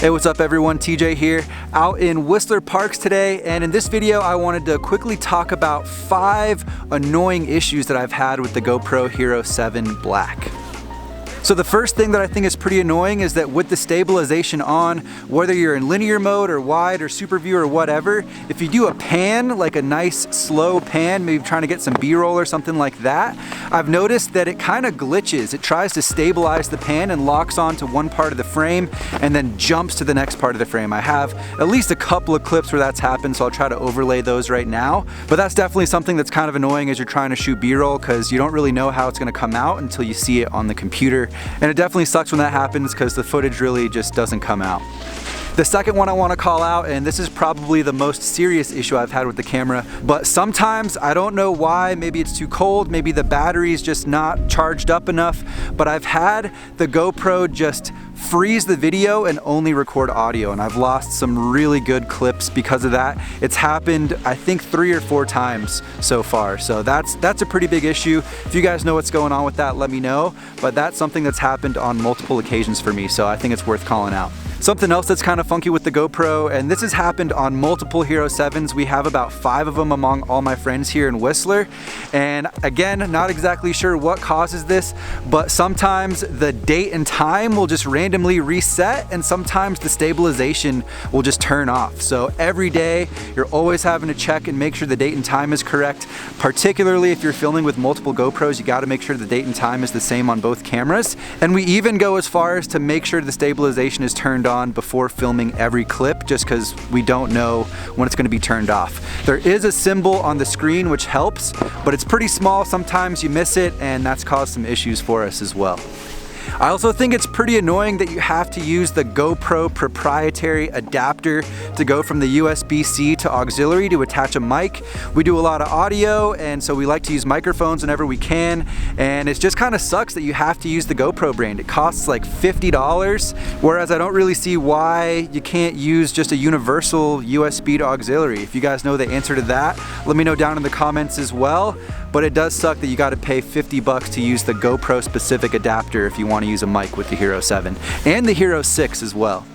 Hey, what's up everyone? TJ here, out in Whistler Parks today, and in this video I wanted to quickly talk about 5 annoying issues that I've had with the GoPro Hero 7 Black. So the first thing that I think is pretty annoying is that with the stabilization on, whether you're in linear mode or wide or super view or whatever, if you do a pan, like a nice slow pan, maybe trying to get some B-roll or something like that, I've noticed that it kind of glitches. It tries to stabilize the pan and locks onto one part of the frame and then jumps to the next part of the frame. I have at least a couple of clips where that's happened, so I'll try to overlay those right now. But that's definitely something that's kind of annoying as you're trying to shoot B-roll, because you don't really know how it's going to come out until you see it on the computer. And it definitely sucks when that happens because the footage really just doesn't come out. The second one I want to call out, and this is probably the most serious issue I've had with the camera, but sometimes I don't know why, maybe it's too cold, maybe the battery's just not charged up enough, but I've had the GoPro just freeze the video and only record audio, and I've lost some really good clips because of that. It's happened I think 3 or 4 times so far, so that's a pretty big issue. If you guys know what's going on with that, let me know, but that's something that's happened on multiple occasions for me, so I think it's worth calling out. Something else that's kind of funky with the GoPro, and this has happened on multiple Hero 7s. We have about 5 of them among all my friends here in Whistler. And again, not exactly sure what causes this, but sometimes the date and time will just randomly reset, and sometimes the stabilization will just turn off. So every day, you're always having to check and make sure the date and time is correct. Particularly if you're filming with multiple GoPros, you gotta make sure the date and time is the same on both cameras. And we even go as far as to make sure the stabilization is turned on before filming every clip, just because we don't know when it's going to be turned off. There is a symbol on the screen which helps, but it's pretty small. Sometimes you miss it, and that's caused some issues for us as well. I also think it's pretty annoying that you have to use the GoPro proprietary adapter to go from the USB-C to auxiliary to attach a mic. We do a lot of audio, and so we like to use microphones whenever we can, and it just kind of sucks that you have to use the GoPro brand. It costs like $50, whereas I don't really see why you can't use just a universal USB to auxiliary. If you guys know the answer to that, let me know down in the comments as well. But it does suck that you got to pay $50 to use the GoPro specific adapter if you want to use a mic with the Hero 7 and the Hero 6 as well.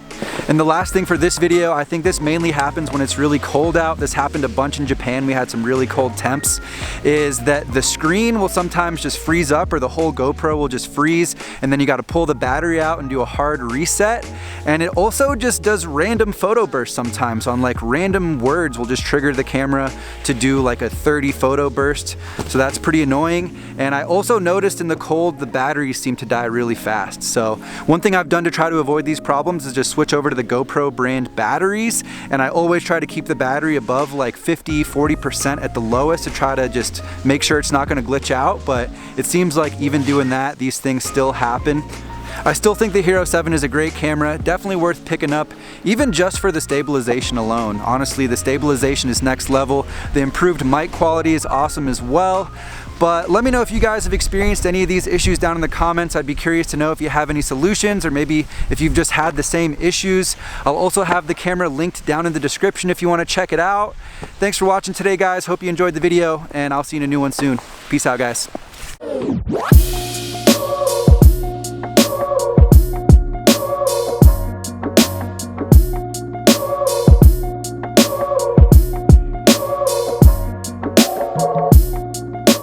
And the last thing for this video, I think this mainly happens when it's really cold out. This happened a bunch in Japan. We had some really cold temps, is that the screen will sometimes just freeze up, or the whole GoPro will just freeze, and then you got to pull the battery out and do a hard reset. And it also just does random photo bursts sometimes on like random words will just trigger the camera to do like a 30 photo burst. So that's pretty annoying. And I also noticed in the cold, the batteries seem to die really fast. So one thing I've done to try to avoid these problems is just switch over to the GoPro brand batteries, and I always try to keep the battery above like 50-40% at the lowest to try to just make sure it's not going to glitch out. But it seems like even doing that, these things still happen. I still think the Hero 7 is a great camera, definitely worth picking up, even just for the stabilization alone. Honestly, the stabilization is next level. The improved mic quality is awesome as well. But let me know if you guys have experienced any of these issues down in the comments. I'd be curious to know if you have any solutions, or maybe if you've just had the same issues. I'll also have the camera linked down in the description if you want to check it out. Thanks for watching today, guys. Hope you enjoyed the video, and I'll see you in a new one soon. Peace out, guys.